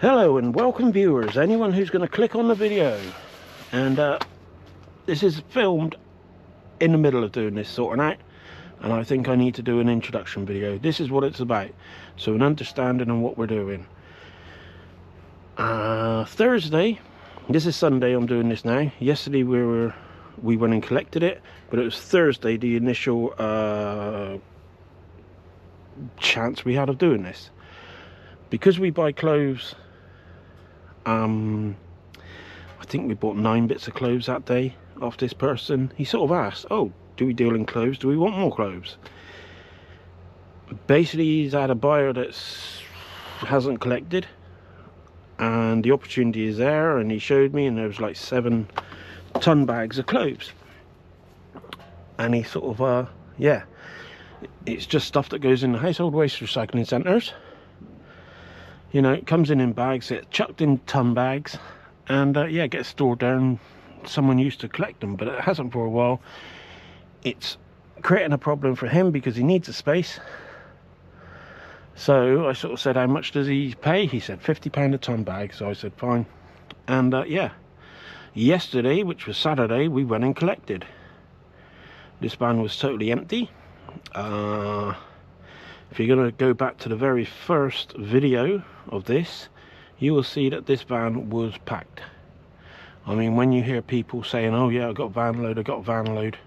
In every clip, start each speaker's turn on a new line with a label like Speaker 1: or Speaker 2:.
Speaker 1: Hello and welcome viewers, anyone who's going to click on the video. And this is filmed in the middle of doing this sorting out, and I think I need to do an introduction video. This is what it's about, so an understanding of what we're doing. Thursday, this is Sunday, I'm doing this now. Yesterday we went and collected it, but it was Thursday the initial chance we had of doing this. Because we buy clothes, I think we bought 9 bits of clothes that day off this person. He sort of asked, oh, do we deal in clothes? Do we want more clothes? Basically, he's had a buyer that hasn't collected, and the opportunity is there, and he showed me, and there was like 7 ton bags of clothes. And he sort of, yeah, it's just stuff that goes in the household waste recycling centres. You know, it comes in bags, it's chucked in ton bags, and yeah, it gets stored down. Someone used to collect them, but it hasn't for a while. It's creating a problem for him because he needs a space. So I sort of said, how much does he pay? He said £50 a ton bag, so I said fine. And yeah, yesterday, which was Saturday, we went and collected. This van was totally empty. If you're going to go back to the very first video of this, you will see that this van was packed. I mean, when you hear people saying, oh yeah, I got a van load, I got a van load,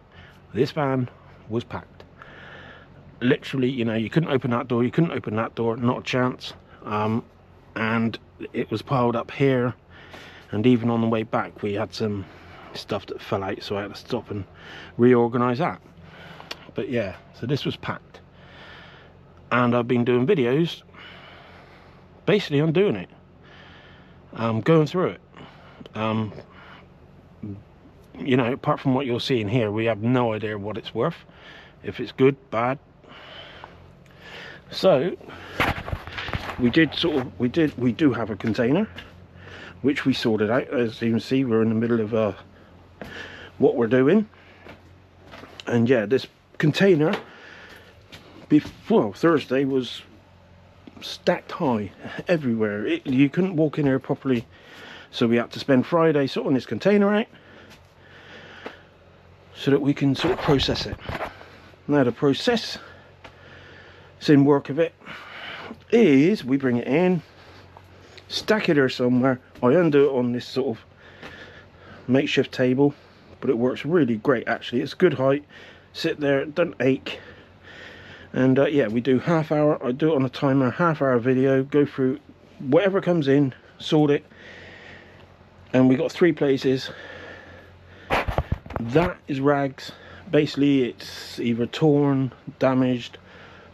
Speaker 1: this van was packed. Literally, you know, you couldn't open that door, you couldn't open that door, not a chance. And it was piled up here, and even on the way back we had some stuff that fell out, so I had to stop and reorganize that. But yeah, so this was packed. And I've been doing videos basically on doing it, going through it. You know, apart from what you're seeing here, we have no idea what it's worth, if it's good, bad. So we do have a container which we sorted out. As you can see, we're in the middle of what we're doing. And yeah, this container before Thursday was stacked high everywhere. You couldn't walk in here properly, so we had to spend Friday sorting this container out so that we can sort of process it. Now the process in work of it is we bring it in, stack it here somewhere. I undo it on this sort of makeshift table, but it works really great actually. It's good height, sit there, it doesn't ache. And yeah, we do half hour, I do it on a timer, half-hour video, go through whatever comes in, sort it. And we got 3 places. That is rags. Basically it's either torn, damaged,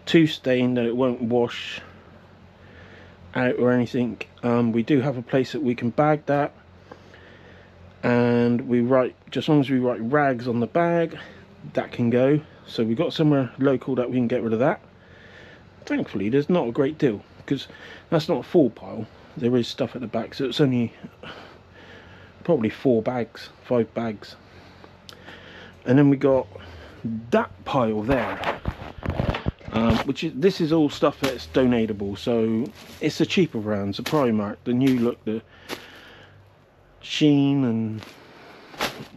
Speaker 1: too stained that it won't wash out or anything. We do have a place that we can bag that, and we write, just as long as we write rags on the bag, that can go. So we've got somewhere local that we can get rid of that. Thankfully there's not a great deal, because that's not a full pile, there is stuff at the back, so it's only probably 4 bags, 5 bags. And then we got that pile there, this is all stuff that's donatable. So it's the cheaper brands, the Primark, the New Look, the Shein, and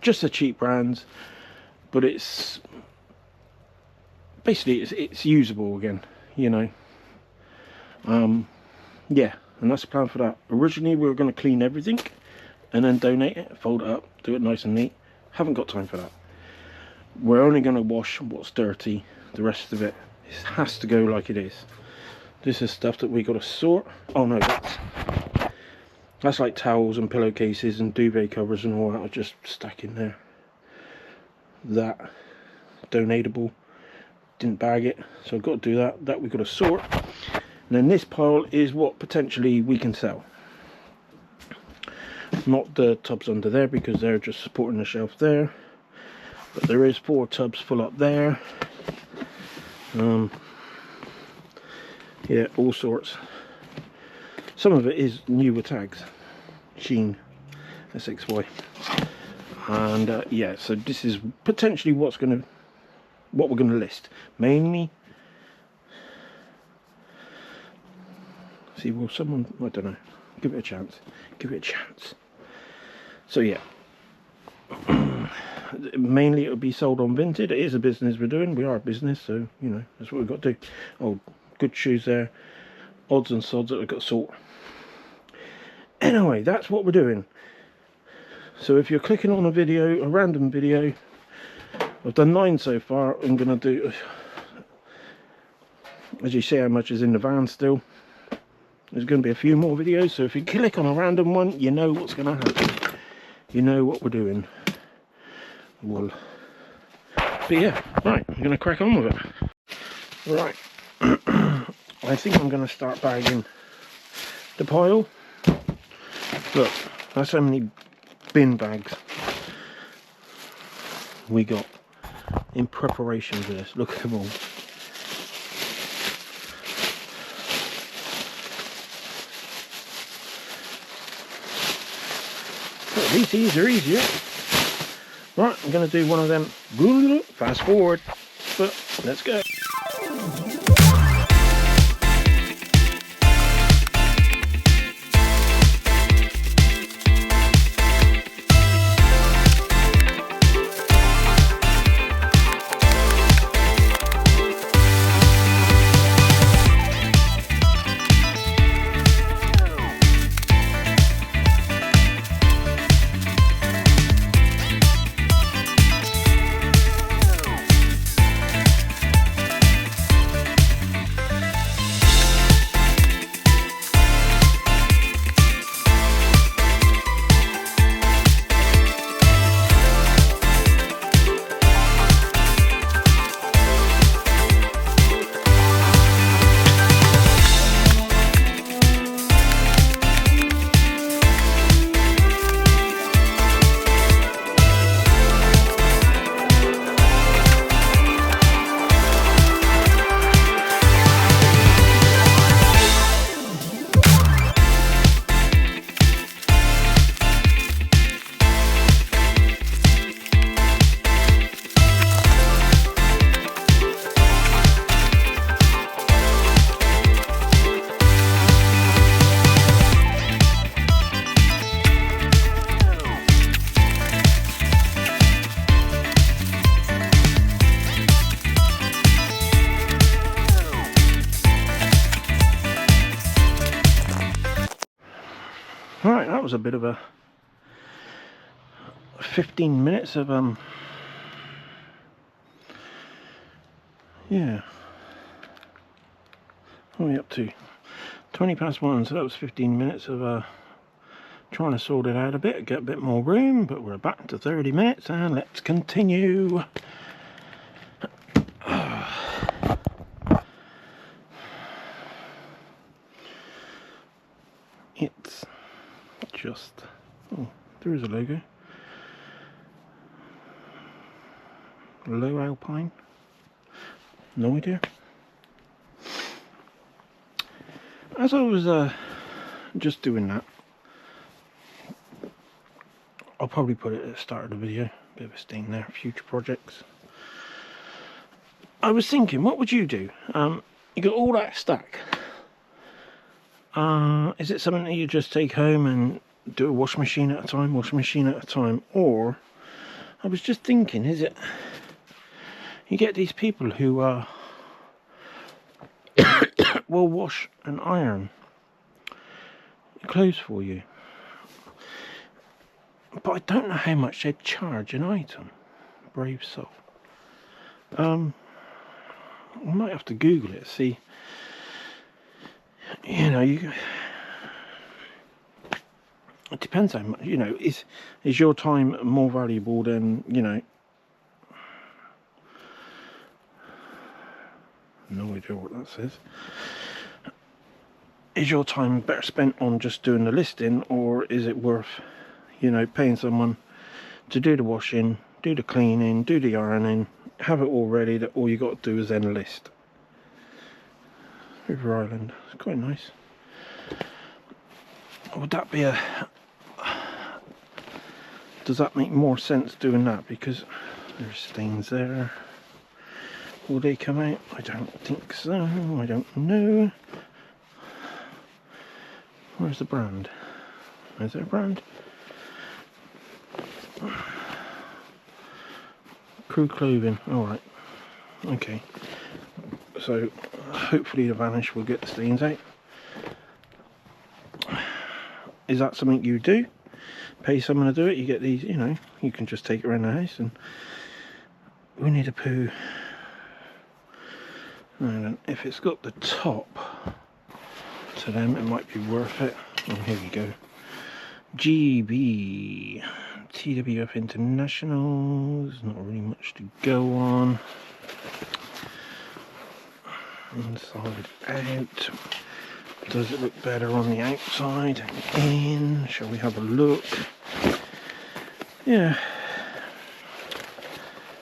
Speaker 1: just the cheap brands. But it's basically it's usable again, you know. Yeah, and that's the plan for that. Originally we were going to clean everything and then donate it, fold it up, do it nice and neat. Haven't got time for that. We're only going to wash what's dirty. The rest of it has to go like it is. This is stuff that we got to sort. Oh no, that's like towels and pillowcases and duvet covers and all that are just stuck in there. That donatable, didn't bag it, so I've got to do that we've got to sort. And then this pile is what potentially we can sell, not the tubs under there because they're just supporting the shelf there, but there is 4 tubs full up there. Yeah, all sorts. Some of it is newer tags, Shein, SXY. And yeah, so this is potentially what we're going to list. Mainly See, will someone, I don't know, Give it a chance. Give it a chance. So yeah. Mainly it will be sold on Vinted. It is a business we're doing. We are a business, so you know that's what we've got to do. Oh, good shoes there. Odds and sods that we've got to sort. Anyway, that's what we're doing. So if you're clicking on a video, a random video, I've done 9 so far. I'm going to do, as you see how much is in the van still. There's going to be a few more videos, so if you click on a random one, you know what's going to happen. You know what we're doing. Well, but yeah, right, I'm going to crack on with it. Right, I think I'm going to start bagging the pile. Look, that's how many bin bags we got in preparation for this. Look at them all. Well, these are easier. Right, I'm going to do one of them. Fast forward, but let's go. Right, that was a bit of a 15 minutes of yeah. What are we up to? 20 past 1, so that was 15 minutes of trying to sort it out a bit, get a bit more room, but we're back to 30 minutes and let's continue. It's just, oh, there is a logo. Low Alpine. No idea. As I was just doing that, I'll probably put it at the start of the video. Bit of a sting there. Future projects. I was thinking, what would you do? You got all that stack. Is it something that you just take home and do a wash machine at a time, or I was just thinking, is it you get these people who will wash and iron clothes for you, but I don't know how much they'd charge an item. Brave soul. I might have to Google it, see. You know, it depends how much, you know, is your time more valuable than, you know, no idea what that says. Is your time better spent on just doing the listing, or is it worth, you know, paying someone to do the washing, do the cleaning, do the ironing, have it all ready, that all you got to do is then list? River Island, it's quite nice. Would that be a, does that make more sense doing that? Because there's stains there. Will they come out? I don't think so. I don't know. Where's the brand? Is there a brand? Crew Clothing. Alright. Okay. So hopefully the Vanish will get the stains out. Is that something you do? Pay someone to do it? You get these, you know, you can just take it around the house. And Winnie the Pooh. And if it's got the top to them, it might be worth it. Oh, here we go. GB TWF International. There's not really much to go on. Inside out. Does it look better on the outside? In. Shall we have a look? Yeah.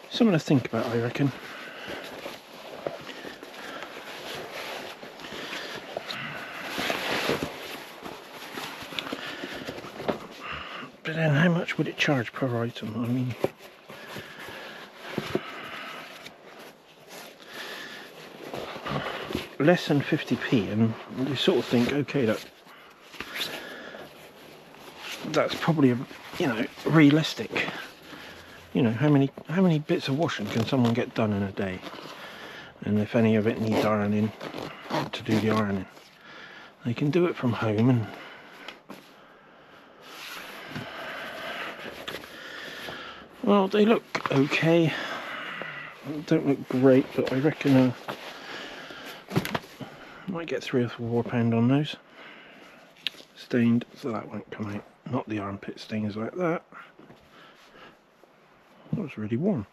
Speaker 1: Something to think about, I reckon. But then how much would it charge per item? I mean, less than 50p, and you sort of think, okay, that's probably, you know, realistic. You know, how many bits of washing can someone get done in a day? And if any of it needs ironing, to do the ironing, they can do it from home. And well, they look okay. Don't look great, but I reckon might get £3 or £4 on those. Stained, so that won't come out. Not the armpit stains like that. That was really warm.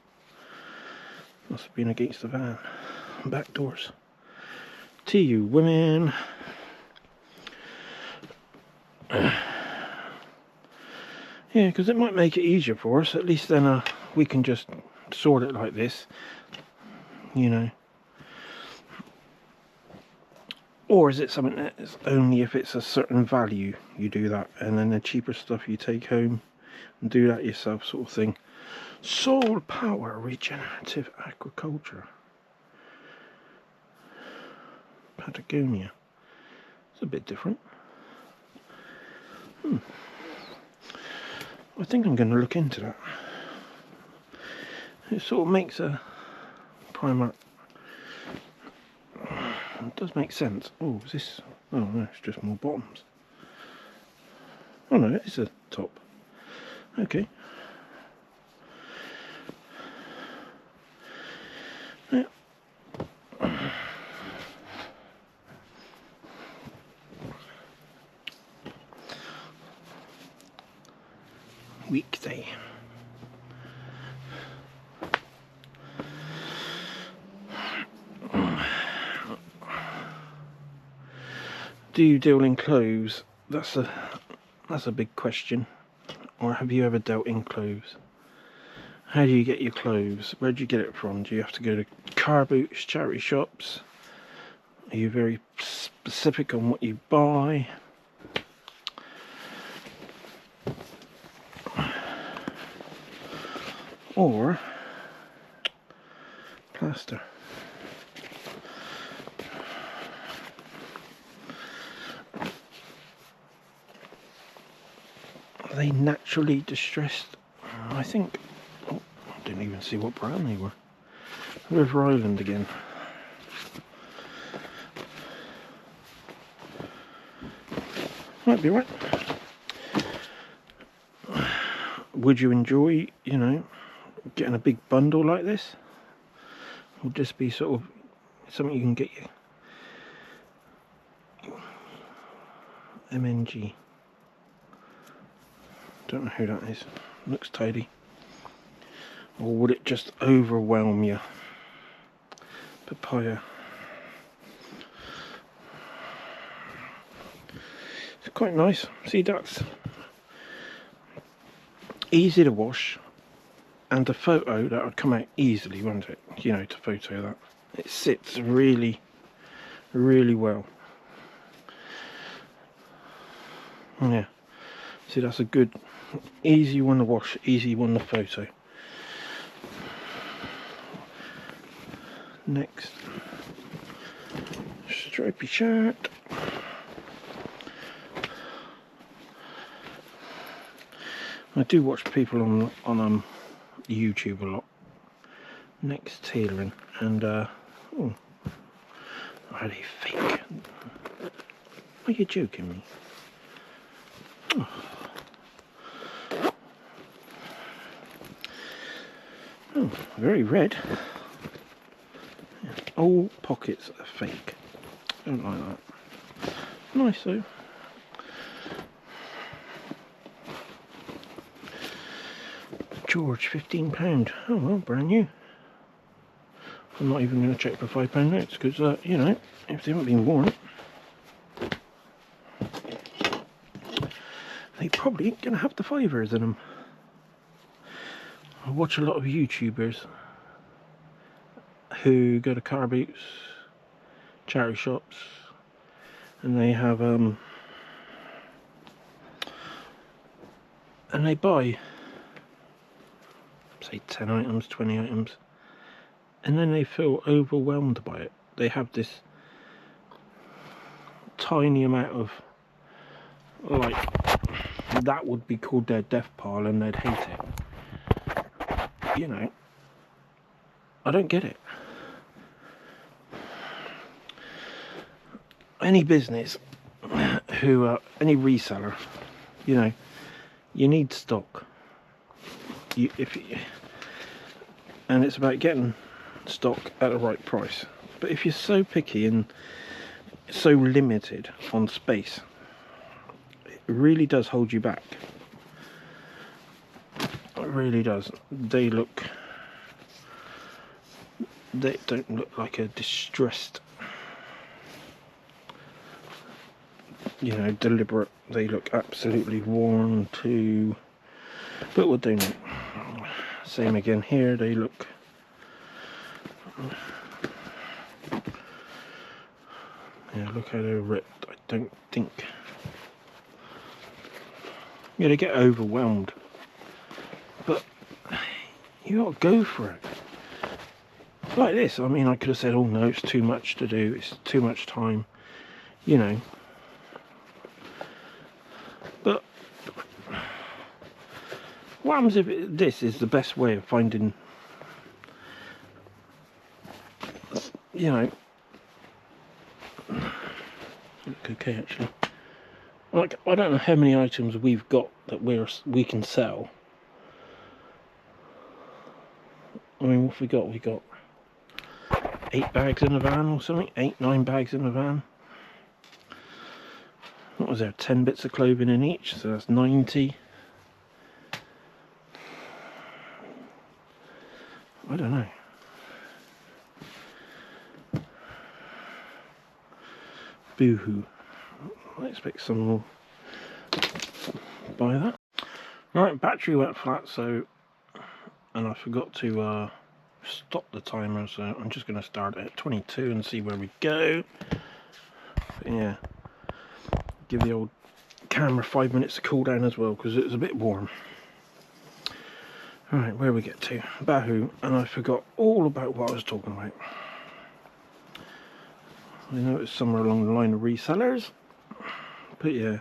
Speaker 1: Must have been against the van. Back doors. TU Women. Yeah, because it might make it easier for us. At least then we can just sort it like this, you know. Or is it something that's only if it's a certain value you do that, and then the cheaper stuff you take home and do that yourself, sort of thing. Soul Power Regenerative Agriculture, Patagonia. It's a bit different. I think I'm going to look into that. It sort of makes a Primark. It does make sense. Oh, is this? Oh no, it's just more bottoms. Oh no, it is a top. Okay. Yeah. Weekday. Do you deal in clothes? That's a big question. Or have you ever dealt in clothes? How do you get your clothes? Where do you get it from? Do you have to go to car boots, charity shops? Are you very specific on what you buy? Or plaster? Are they naturally distressed? I think. Oh, I didn't even see what brand they were. River Island again. Might be right. Would you enjoy, you know, getting a big bundle like this? Would this be sort of something you can get you? MNG. Don't know who that is. Looks tidy. Or would it just overwhelm you? Papaya. It's quite nice. See, that's easy to wash, and the photo that would come out easily, wouldn't it? You know, to photo that. It sits really, really well. Yeah. See, that's a good, easy one to wash, easy one to photo. Next, stripy shirt. I do watch people on YouTube a lot. Next tailoring, and oh, are they fake? Are you joking me? Oh. Oh, very red. Yeah. All pockets are fake. Don't like that. Nice though. George, £15. Oh well, brand new. I'm not even going to check for £5 notes because, you know, if they haven't been worn, they probably ain't going to have the fivers in them. I watch a lot of YouTubers who go to car boots, charity shops, and they have, and they buy, say, 10 items, 20 items, and then they feel overwhelmed by it. They have this tiny amount of, like, that would be called their death pile, and they'd hate it. You know, I don't get it. Any business who, any reseller, you know, you need stock. And it's about getting stock at the right price. But if you're so picky and so limited on space, it really does hold you back. It really does. They don't look like a distressed, you know, deliberate. They look absolutely worn to, but what they look. Same again here, they look, yeah, look how they're ripped. I don't think, yeah, they get overwhelmed, but you gotta go for it. Like this, I mean, I could have said, oh no, it's too much to do, it's too much time, you know, but what happens if this is the best way of finding, you know, okay, actually, like, I don't know how many items we've got that we can sell. I mean, what have we got? We got 8 bags in the van or something, 8-9 bags in the van. What was there, 10 bits of clothing in each, so that's 90. I don't know. Boohoo. I expect someone will buy that. Right, battery went flat, so, and I forgot to stop the timer, so I'm just going to start it at 22 and see where we go. But yeah, give the old camera 5 minutes to cool down as well, because it was a bit warm. Right, where we get to? Boohoo, and I forgot all about what I was talking about. I know it's somewhere along the line of resellers, but yeah.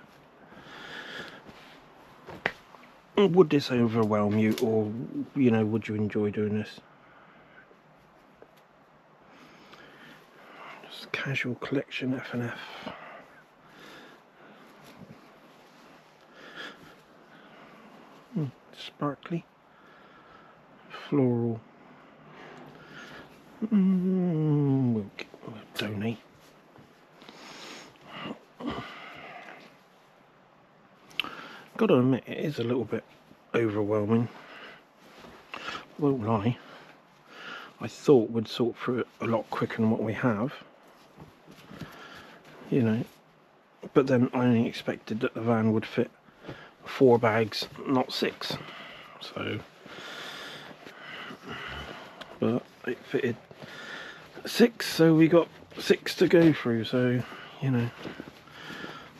Speaker 1: Would this overwhelm you, or, you know, would you enjoy doing this? Just casual collection F&F. Sparkly. Floral. We'll donate. Gotta admit, it is a little bit overwhelming. Won't lie. I thought we'd sort through it a lot quicker than what we have. You know, but then I only expected that the van would fit 4 bags, not 6. So, but it fitted 6, so we got 6 to go through. So, you know,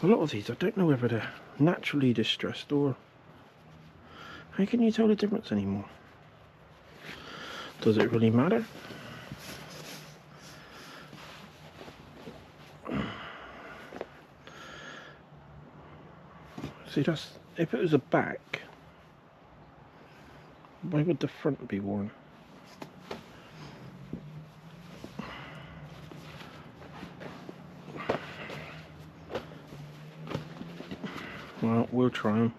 Speaker 1: a lot of these, I don't know whether they're naturally distressed or, how can you tell the difference anymore? Does it really matter? See, that's, if it was a back, Why would the front be worn? Well, we'll try them.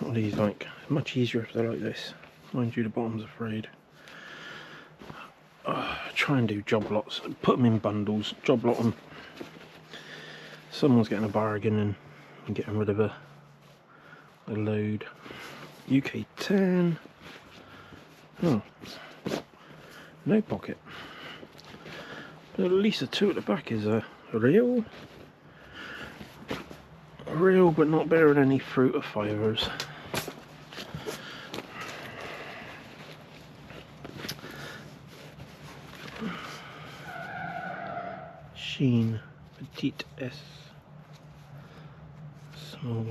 Speaker 1: What are these like? Much easier if they're like this. Mind you, the bottom's are frayed. Try and do job lots. Put them in bundles. Job lot them. Someone's getting a bargain and getting rid of a load. UK 10. Oh, no pocket. But at least the two at the back is a real but not bearing any fruit or fibres. Sheen Petite S small.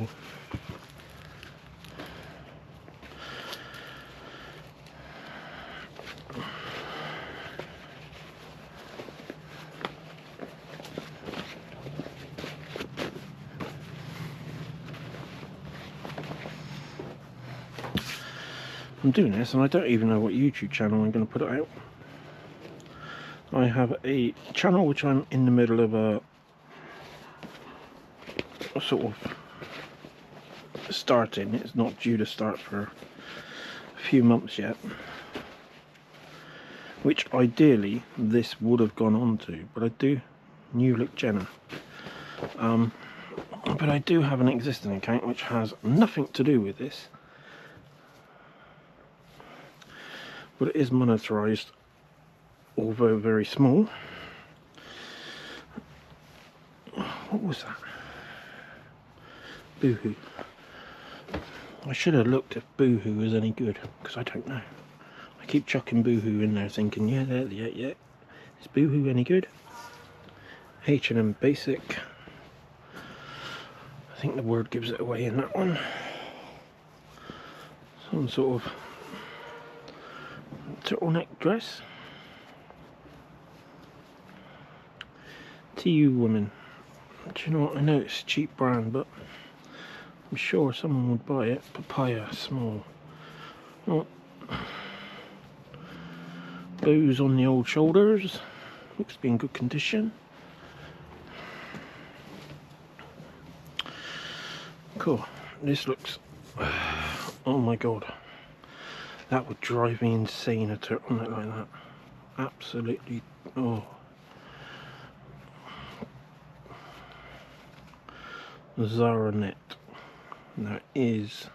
Speaker 1: I'm doing this and I don't even know what YouTube channel I'm going to put it out. I have a channel which I'm in the middle of a sort of starting. It's not due to start for a few months yet, which ideally this would have gone on to, but I do New Look Jenna. But I do have an existing account which has nothing to do with this, but it is monetized, although very small. What was that? Boohoo. I should have looked if Boohoo was any good, because I don't know. I keep chucking Boohoo in there thinking, yeah, is Boohoo any good? H&M Basic. I think the word gives it away in that one. Some sort of turtleneck dress. TU Women. Do you know what? I know it's a cheap brand, but I'm sure someone would buy it. Papaya small. Oh. Bows on the old shoulders. Looks to be in good condition. Cool. This looks... Oh my god. That would drive me insane, a turtleneck like that. Absolutely. Oh. Zara net. That is...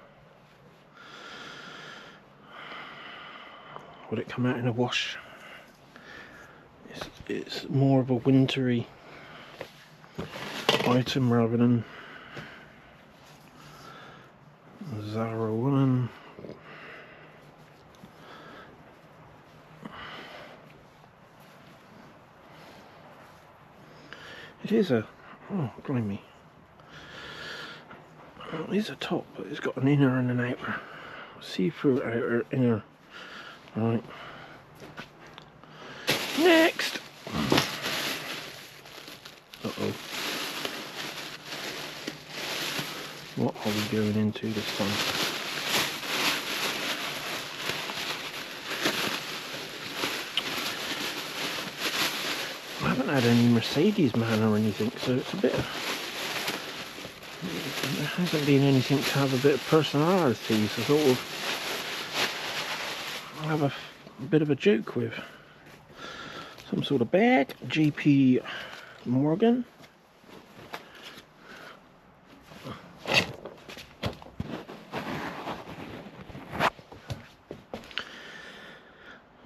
Speaker 1: Would it come out in a wash? It's more of a wintry item rather than Zara Woman. It is a... Oh, blimey. It is a top, but it's got an inner and an outer. See-through outer, inner. Right. Next! Uh-oh. What are we going into this time? I haven't had any Mercedes man or anything, so it's a bit of... There hasn't been anything to have a bit of personality, so sort of have a bit of a joke with. Some sort of bag. JP Morgan.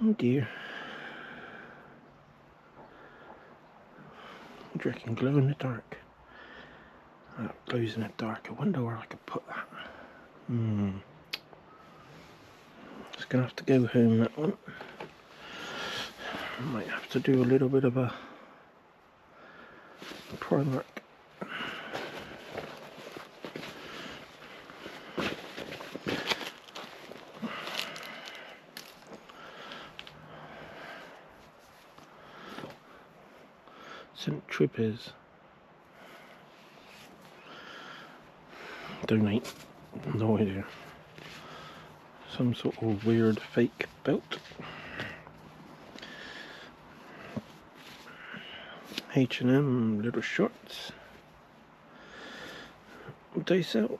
Speaker 1: Oh dear. I reckon glow in the dark. That glows in the dark. I wonder where I could put that. It's gonna have to go home, that one. Might have to do a little bit of a Primark. St. Trippers. Donate. No idea. some sort of weird fake belt. H&M little shorts. What do they sell?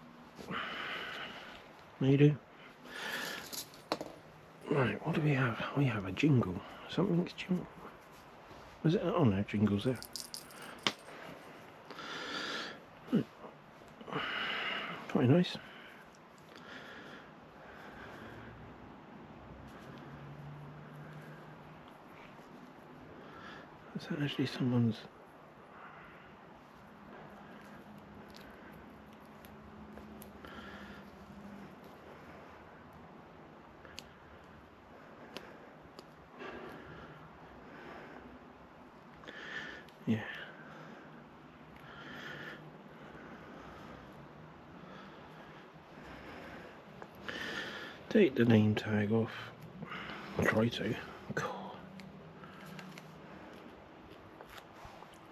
Speaker 1: They do. Right, what do we have? We have a jingle. Something's jingle. Was it? Oh no, jingle's there. Right. Quite nice. Is that actually someone's? Yeah. Take the name tag off. Try to. Cool.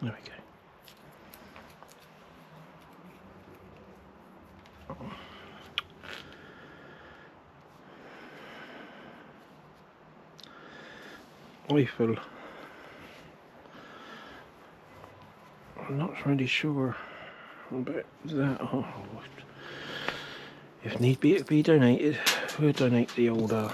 Speaker 1: There we go. Eiffel. I'm not really sure about that. Oh, if need be, it be donated. We'll donate the older.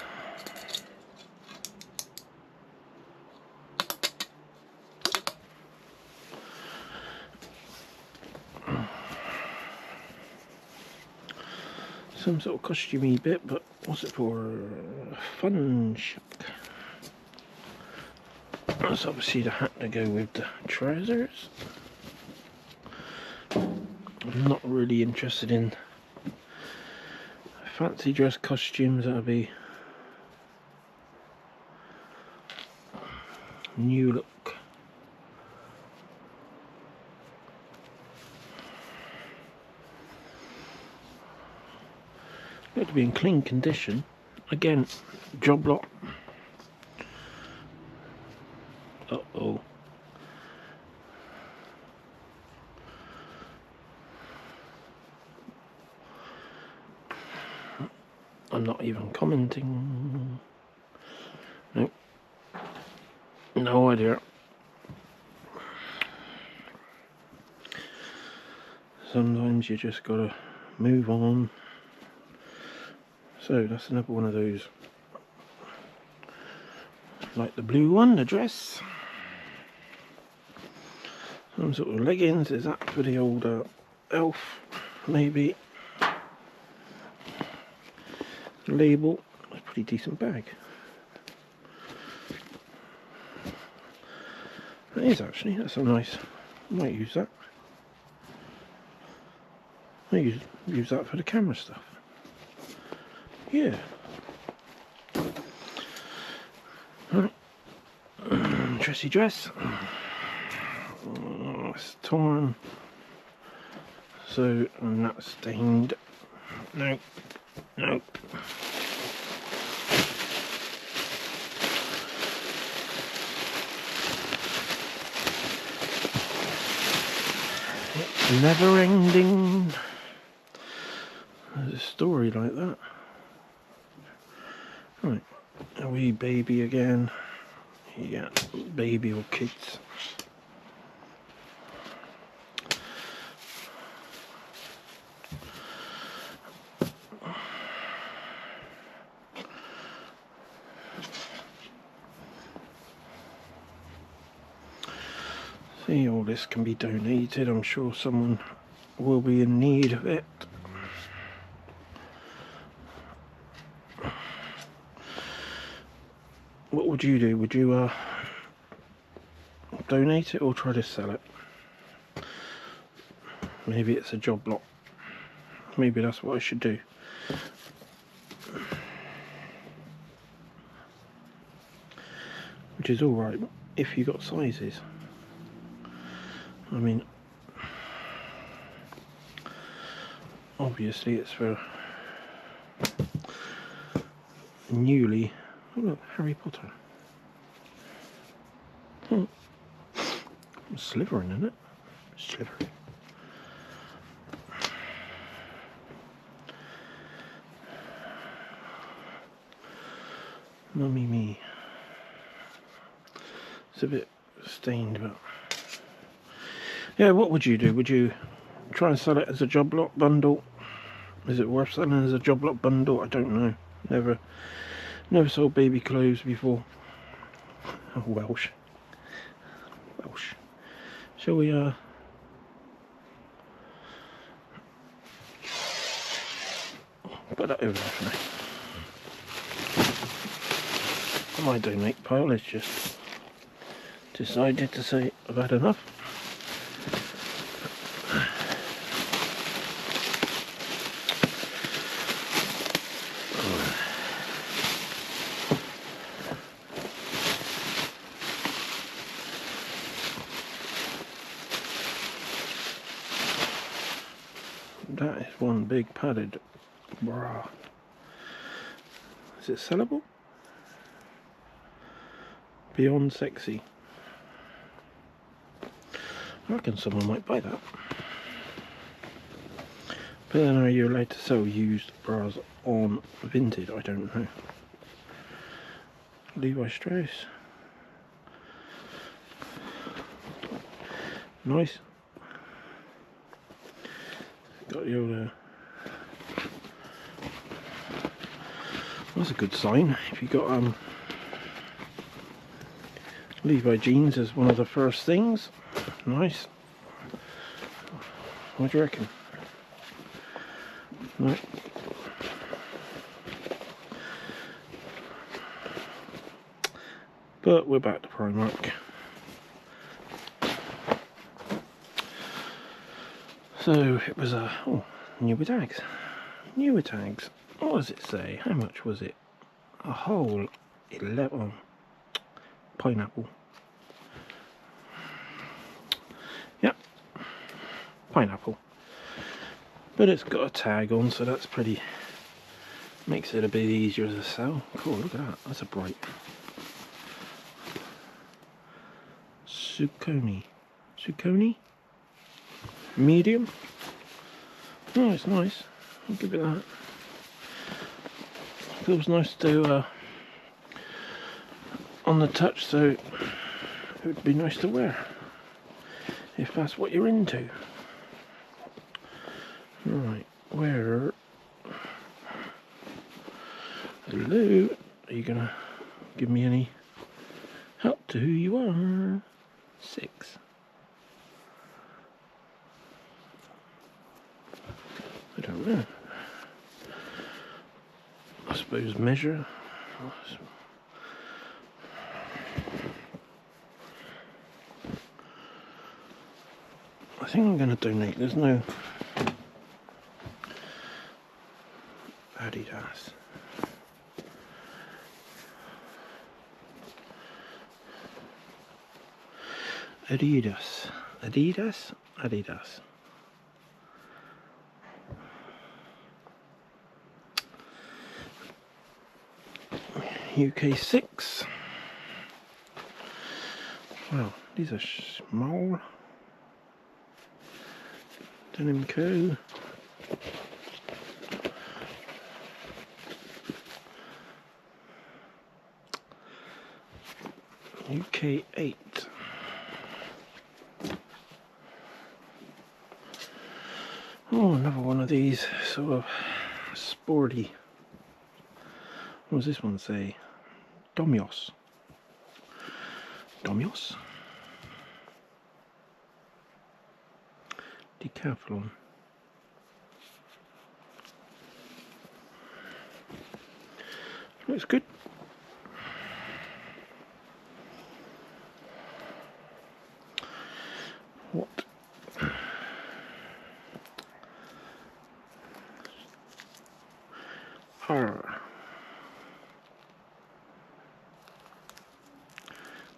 Speaker 1: Some sort of costumey bit, but what's it for? Fun shop. That's obviously the hat to go with the trousers. I'm not really interested in fancy dress costumes. That'll be new look. Got to be in clean condition. Again, job lot. Uh-oh. I'm not even commenting. Nope. No idea. Sometimes you just gotta move on. So that's another one of those. Like the blue one, the dress. Some sort of leggings. Is that for the older elf? Maybe. Label. That's a pretty decent bag. It is actually. That's a nice. I might use that. I use that for the camera stuff. Yeah. Right. Dressy dress. It's torn. So, and that's stained. No. No. It's never ending. There's a story like that. Right, a wee baby again. Yeah, baby or kids. See, all this can be donated. I'm sure someone will be in need of it. What would you do? Would you donate it or try to sell it? Maybe it's a job lot. Maybe that's what I should do. Which is alright if you got sizes. I mean, obviously it's for newly. Oh look, Harry Potter. Slithering, isn't it? Slithering. Mummy me. It's a bit stained, but yeah, what would you do? Would you try and sell it as a job lot bundle? Is it worth selling as a job lot bundle? I don't know. Never sold baby clothes before. Oh, Welsh. Shall we put that over there for now? My donate pile has just decided to say I've had enough. That is one big padded bra. Is it sellable? Beyond sexy. I reckon someone might buy that. But then are you allowed to sell used bras on Vinted? I don't know. Levi Strauss. Nice. Got the old that's a good sign. If you got Levi jeans as one of the first things. Nice. What do you reckon? No. But we're back to Primark. So it was a newer tags. Newer tags. What does it say? How much was it? A whole 11 pineapple. Yep. Pineapple. But it's got a tag on, so that's pretty makes it a bit easier to sell. Cool, look at that. That's a bright Saucony. Medium. Oh, it's nice. I'll give it that. Feels nice to on the touch, so it would be nice to wear if that's what you're into. Right, where? Hello? Are you gonna give me any help to who you are? 6. I don't know. I suppose measure. I think I'm going to donate. There's no Adidas. Adidas. UK 6. Wow, these are small. Denim Co. UK 8. Oh, another one of these sort of sporty. What does this one say? Domyos. Decathlon. Looks good. What?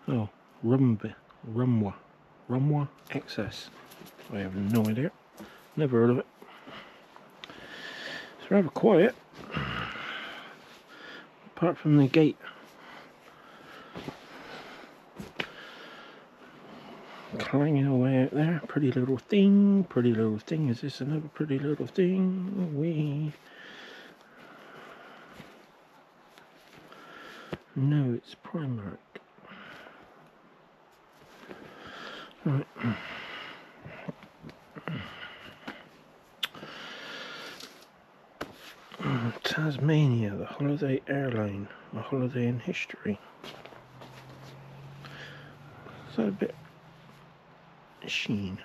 Speaker 1: Oh, Rumwa XS. I have no idea. Never heard of it. It's rather quiet, apart from the gate. Clanging away out there. Pretty little thing. Is this another pretty little thing? No, it's Primark. Right. Tasmania, the holiday airline, a holiday in history. Is that a bit sheen?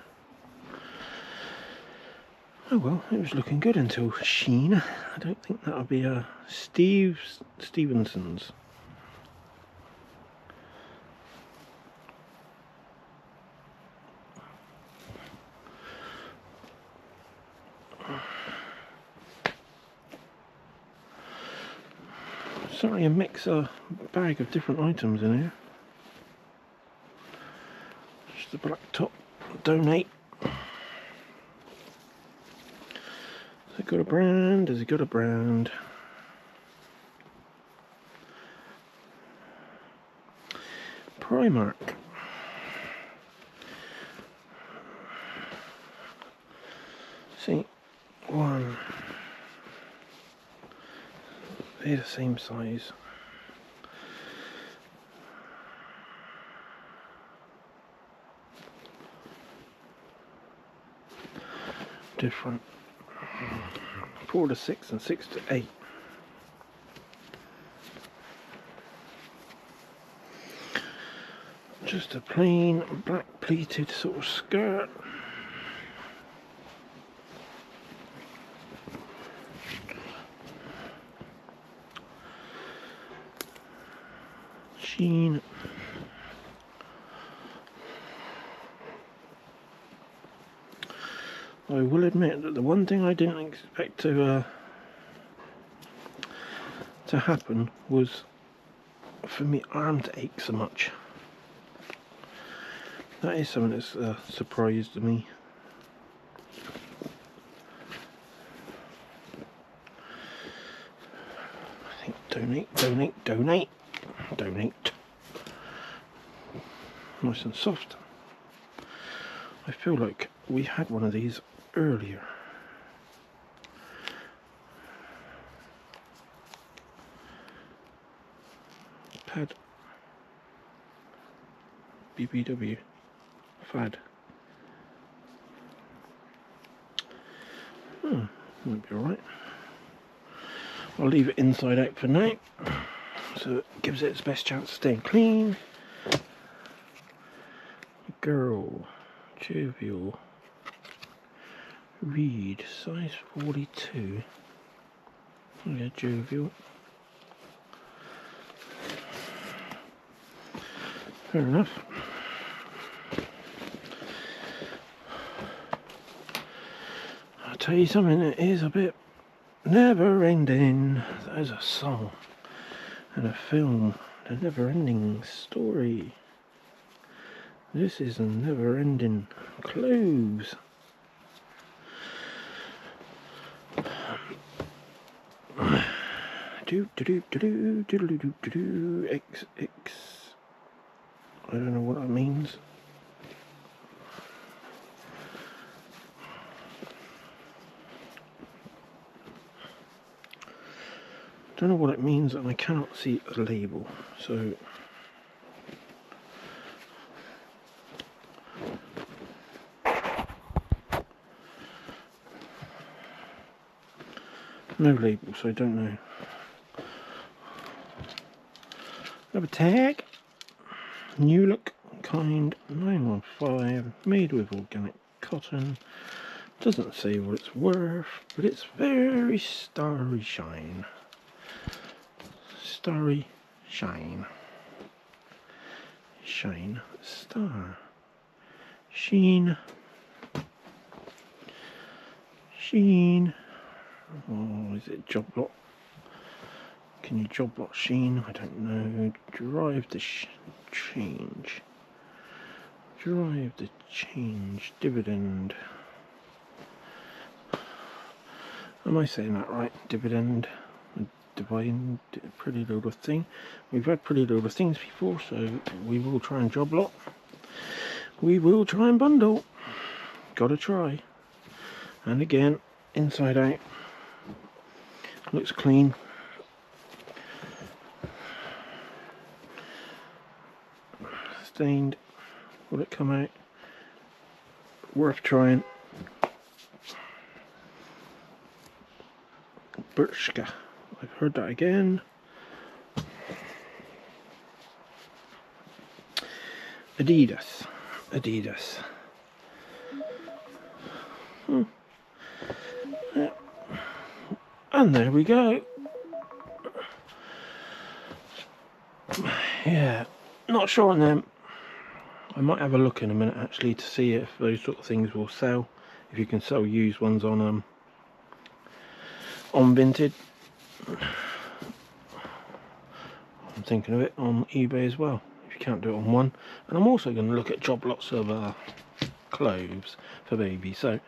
Speaker 1: Oh well, it was looking good until sheen. I don't think that'll be a Stevenson's. Sorry, a bag of different items in here. Just the black top, donate. Has it got a brand? Has it got a brand? Primark. See, one. They're the same size. Different. 4 to 6 and 6 to 8. Just a plain black pleated sort of skirt. Sheen. I will admit that the one thing I didn't expect to happen was for me arm to ache so much. That is something that's surprised me. I think donate. Nice and soft. I feel like we had one of these earlier. Pad. BBW. Fad. Might be alright. I'll leave it inside out for now, so it gives it its best chance of staying clean. Girl, jovial, read, size 42. Yeah, jovial. Fair enough. I'll tell you something, it is a bit never ending. There's a song and a film, a never ending story. This is a never ending clothes. XX. I don't know what that means. Don't know what it means, and I cannot see a label, so no label, so I don't know. Have a tag. New Look Kind 915, made with organic cotton. Doesn't say what it's worth, but it's very starry shine. Starry shine. Shine star. Sheen. Sheen. Oh, is it job lot? Can you job lot sheen? I don't know. Drive the change. Drive the change. Dividend. Am I saying that right? Dividend. Divine. Pretty Little Thing. We've had Pretty Little Things before, so we will try and job lot. We will try and bundle. Gotta try. And again, inside out. Looks clean. stained. Will it come out? Worth trying. Bershka. I've heard that again. Adidas. Adidas. Yeah. And there we go. Yeah, not sure on them. I might have a look in a minute actually to see if those sort of things will sell. If you can sell used ones on Vinted. I'm thinking of it on eBay as well, if you can't do it on one. And I'm also going to look at job lots of clothes for baby. So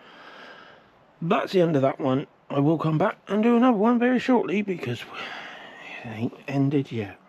Speaker 1: that's the end of that one. I will come back and do another one very shortly because it ain't ended yet.